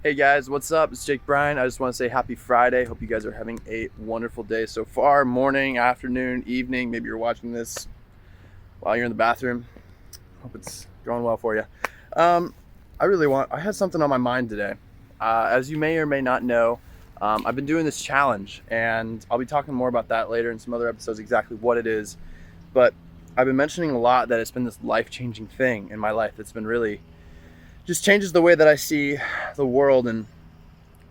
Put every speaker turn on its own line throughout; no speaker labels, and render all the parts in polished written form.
Hey guys, what's up? It's Jake Bryan. I just want to say happy Friday. Hope you guys are having a wonderful day so far. Morning, afternoon, evening. Maybe you're watching this while you're in the bathroom. Hope it's going well for you. I had something on my mind today. As you may or may not know, I've been doing this challenge, and I'll be talking more about that later in some other episodes, exactly what it is. But I've been mentioning a lot that it's been this life-changing thing in my life that's been really just changes the way that I see the world in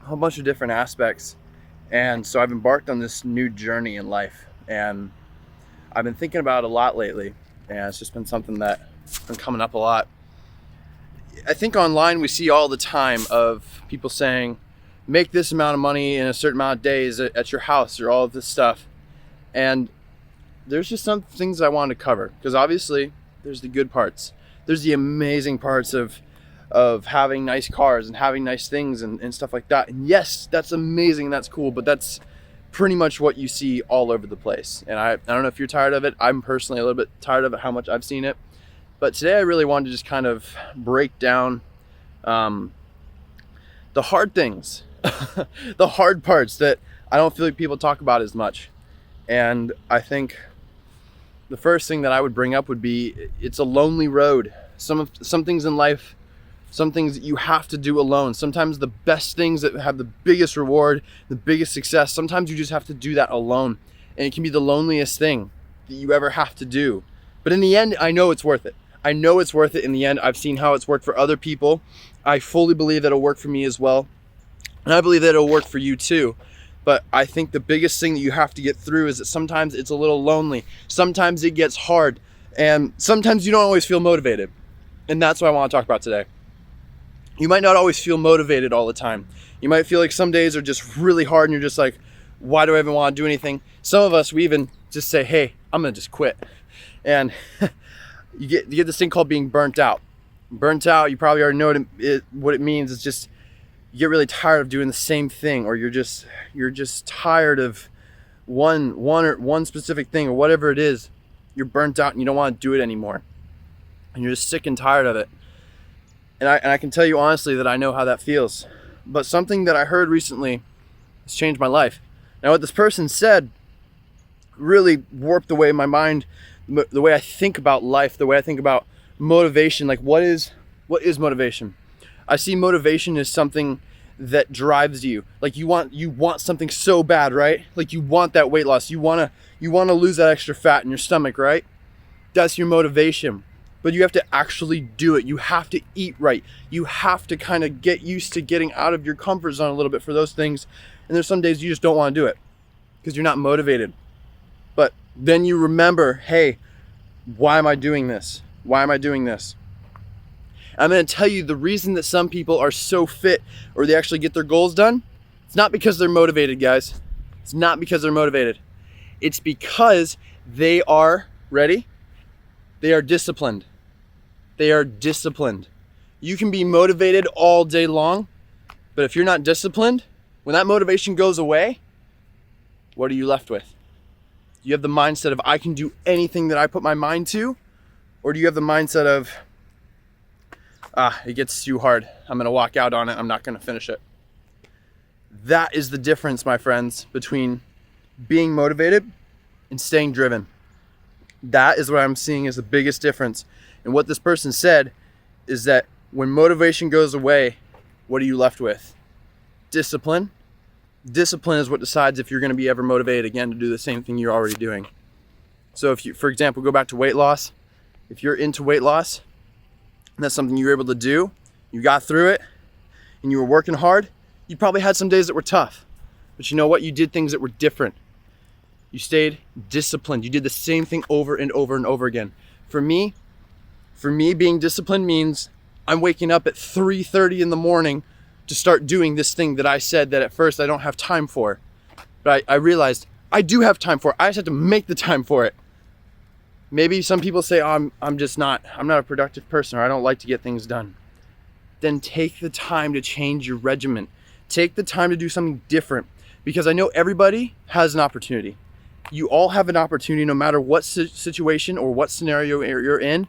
a whole bunch of different aspects. And so I've embarked on this new journey in life, and I've been thinking about it a lot lately, and it's just been something that's been coming up a lot. I think online we see all the time of people saying, make this amount of money in a certain amount of days at your house, or all of this stuff. And there's just some things I wanted to cover, because obviously there's the good parts. There's the amazing parts of having nice cars and having nice things and stuff like that. And yes, that's amazing, that's cool, but that's pretty much what you see all over the place. And I don't know if you're tired of it. I'm personally a little bit tired of it, how much I've seen it. But today I really wanted to just kind of break down the hard things, the hard parts that I don't feel like people talk about as much. And I think the first thing that I would bring up would be, it's a lonely road. Some things in life, some things that you have to do alone. Sometimes the best things that have the biggest reward, the biggest success, sometimes you just have to do that alone. And it can be the loneliest thing that you ever have to do. But in the end, I know it's worth it. I know it's worth it in the end. I've seen how it's worked for other people. I fully believe that it'll work for me as well. And I believe that it'll work for you too. But I think the biggest thing that you have to get through is that sometimes it's a little lonely. Sometimes it gets hard. And sometimes you don't always feel motivated. And that's what I want to talk about today. You might not always feel motivated all the time. You might feel like some days are just really hard and you're just like, why do I even want to do anything? Some of us, we even just say, hey, I'm going to just quit. And you get this thing called being burnt out. Burnt out, you probably already know what it means. It's just, you get really tired of doing the same thing, or you're just tired of one specific thing, or whatever it is. You're burnt out and you don't want to do it anymore. And you're just sick and tired of it. And I can tell you honestly that I know how that feels. But something that I heard recently has changed my life. Now, what this person said really warped the way my mind, the way I think about life, the way I think about motivation. Like, what is motivation? I see motivation as something that drives you. Like, you want something so bad, right? Like, you want that weight loss. You want to lose that extra fat in your stomach, right? That's your motivation. But you have to actually do it. You have to eat right. You have to kind of get used to getting out of your comfort zone a little bit for those things. And there's some days you just don't want to do it because you're not motivated. But then you remember, hey, why am I doing this? Why am I doing this? I'm going to tell you the reason that some people are so fit or they actually get their goals done. It's not because they're motivated, guys. It's not because they're motivated. It's because they are, ready? They are disciplined. They are disciplined. You can be motivated all day long, but if you're not disciplined, when that motivation goes away, what are you left with? Do you have the mindset of, I can do anything that I put my mind to? Or do you have the mindset of, it gets too hard. I'm going to walk out on it. I'm not going to finish it. That is the difference, my friends, between being motivated and staying driven. That is what I'm seeing as the biggest difference. And what this person said is that when motivation goes away, what are you left with? Discipline. Discipline is what decides if you're going to be ever motivated again to do the same thing you're already doing. So if you, for example, go back to weight loss, if you're into weight loss, and that's something you were able to do, you got through it, and you were working hard, you probably had some days that were tough. But you know what? You did things that were different. You stayed disciplined. You did the same thing over and over and over again. For me, being disciplined means I'm waking up at 3:30 in the morning to start doing this thing that I said that at first I don't have time for. But I realized I do have time for it. I just have to make the time for it. Maybe some people say, oh, I'm not a productive person, or I don't like to get things done. Then take the time to change your regimen. Take the time to do something different, because I know everybody has an opportunity. You all have an opportunity, no matter what situation or what scenario you're in.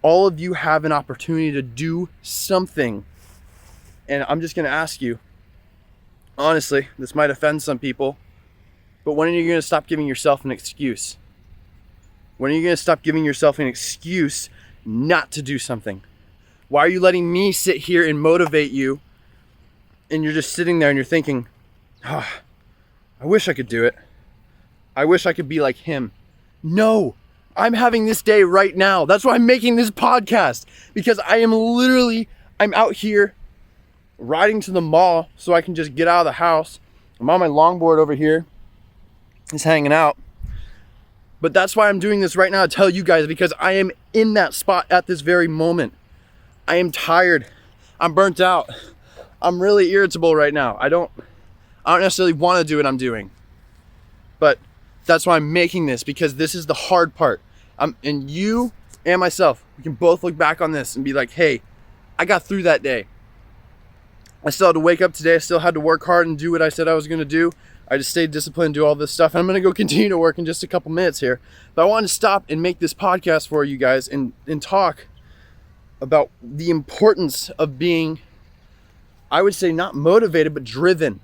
All of you have an opportunity to do something. And I'm just going to ask you, honestly, this might offend some people, but when are you going to stop giving yourself an excuse? When are you going to stop giving yourself an excuse not to do something? Why are you letting me sit here and motivate you, and you're just sitting there and you're thinking, I wish I could do it. I wish I could be like him. No, I'm having this day right now. That's why I'm making this podcast, because I'm out here riding to the mall so I can just get out of the house. I'm on my longboard over here, just hanging out. But that's why I'm doing this right now, to tell you guys, because I am in that spot at this very moment. I am tired. I'm burnt out. I'm really irritable right now. I don't necessarily want to do what I'm doing. But that's why I'm making this, because this is the hard part. And you and myself, we can both look back on this and be like, hey, I got through that day. I still had to wake up today. I still had to work hard and do what I said I was going to do. I just stayed disciplined, do all this stuff. And I'm going to go continue to work in just a couple minutes here. But I wanted to stop and make this podcast for you guys and talk about the importance of being, I would say, not motivated, but driven.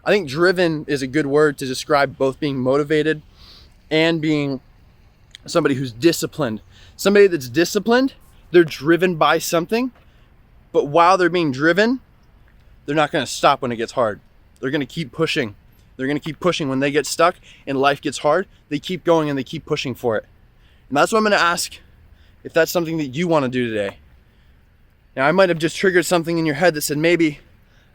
I think driven is a good word to describe both being motivated and being somebody who's disciplined. Somebody that's disciplined, they're driven by something, but while they're being driven, they're not going to stop when it gets hard. They're going to keep pushing. They're going to keep pushing. When they get stuck and life gets hard, they keep going and they keep pushing for it. And that's what I'm going to ask, if that's something that you want to do today. Now, I might have just triggered something in your head that said, maybe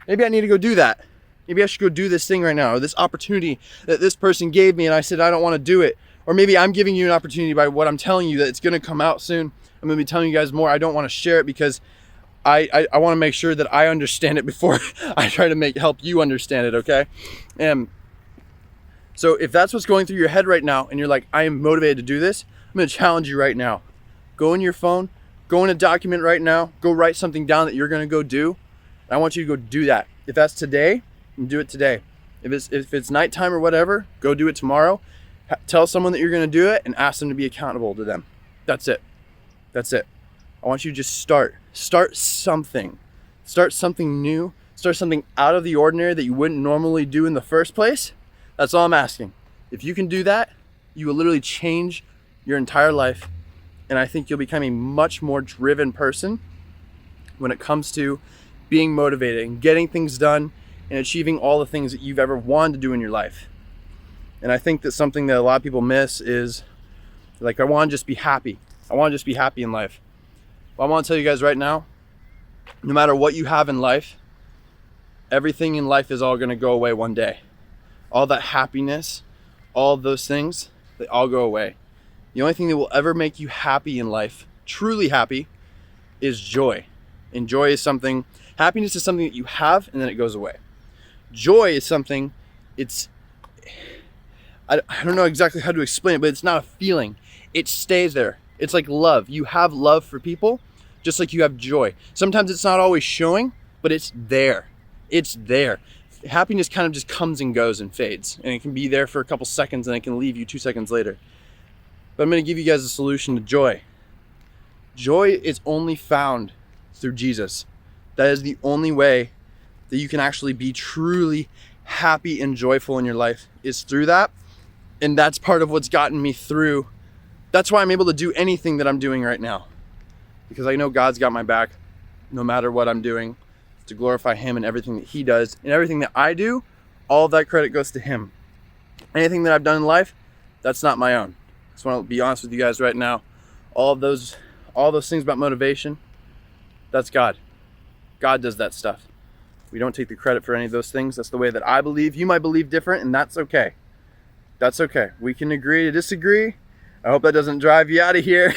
I need to go do that. Maybe I should go do this thing right now, or this opportunity that this person gave me and I said I don't want to do it. Or maybe I'm giving you an opportunity by what I'm telling you that it's going to come out soon. I'm going to be telling you guys more. I don't want to share it because I want to make sure that I understand it before I try to help you understand it, okay? So if that's what's going through your head right now and you're like, I am motivated to do this, I'm going to challenge you right now. Go in your phone, go in a document right now, go write something down that you're going to go do. And I want you to go do that. If that's today, do it today. If it's nighttime or whatever, go do it tomorrow. Tell someone that you're going to do it and ask them to be accountable to them. That's it. I want you to just start something. Start something new. Start something out of the ordinary that you wouldn't normally do in the first place. That's all I'm asking. If you can do that, you will literally change your entire life. And I think you'll become a much more driven person when it comes to being motivated and getting things done and achieving all the things that you've ever wanted to do in your life. And I think that something that a lot of people miss is like, I want to just be happy. I want to just be happy in life. Well, I want to tell you guys right now, no matter what you have in life, everything in life is all going to go away one day. All that happiness, all of those things, they all go away. The only thing that will ever make you happy in life, truly happy, is joy. And joy is something, happiness is something that you have and then it goes away. Joy is something, I don't know exactly how to explain it, but it's not a feeling. It stays there. It's like love. You have love for people, just like you have joy. Sometimes it's not always showing, but it's there. It's there. Happiness kind of just comes and goes and fades, and it can be there for a couple seconds and it can leave you 2 seconds later. But I'm going to give you guys a solution to joy. Joy is only found through Jesus. That is the only way that you can actually be truly happy and joyful in your life, is through that. And that's part of what's gotten me through. That's why I'm able to do anything that I'm doing right now, because I know God's got my back no matter what I'm doing, to glorify Him and everything that He does. And everything that I do, all of that credit goes to Him. Anything that I've done in life, that's not my own. I just want to be honest with you guys right now. All those things about motivation, that's God. God does that stuff. We don't take the credit for any of those things. That's the way that I believe. You might believe different, and that's okay. That's okay. We can agree to disagree. I hope that doesn't drive you out of here.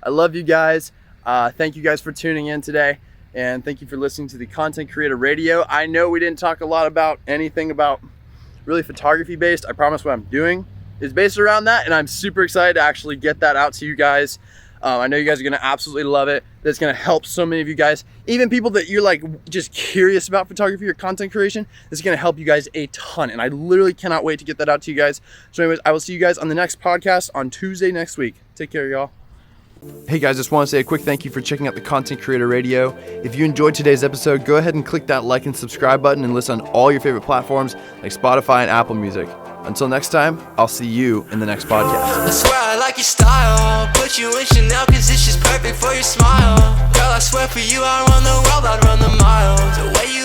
I love you guys. Thank you guys for tuning in today. And thank you for listening to the Content Creator Radio. I know we didn't talk a lot about anything about really photography based. I promise what I'm doing is based around that. And I'm super excited to actually get that out to you guys. I know you guys are going to absolutely love it. That's going to help so many of you guys. Even people that you're like just curious about photography or content creation, this is going to help you guys a ton. And I literally cannot wait to get that out to you guys. So anyways, I will see you guys on the next podcast on Tuesday next week. Take care, y'all. Hey guys, just want to say a quick thank you for checking out the Content Creator Radio. If you enjoyed today's episode, go ahead and click that like and subscribe button and listen on all your favorite platforms like Spotify and Apple Music. Until next time, I'll see you in the next podcast.
I swear I like your style. Put you in Chanel cause it's just perfect for your smile. Girl, I swear for you I run the world, I'd run the miles. The way you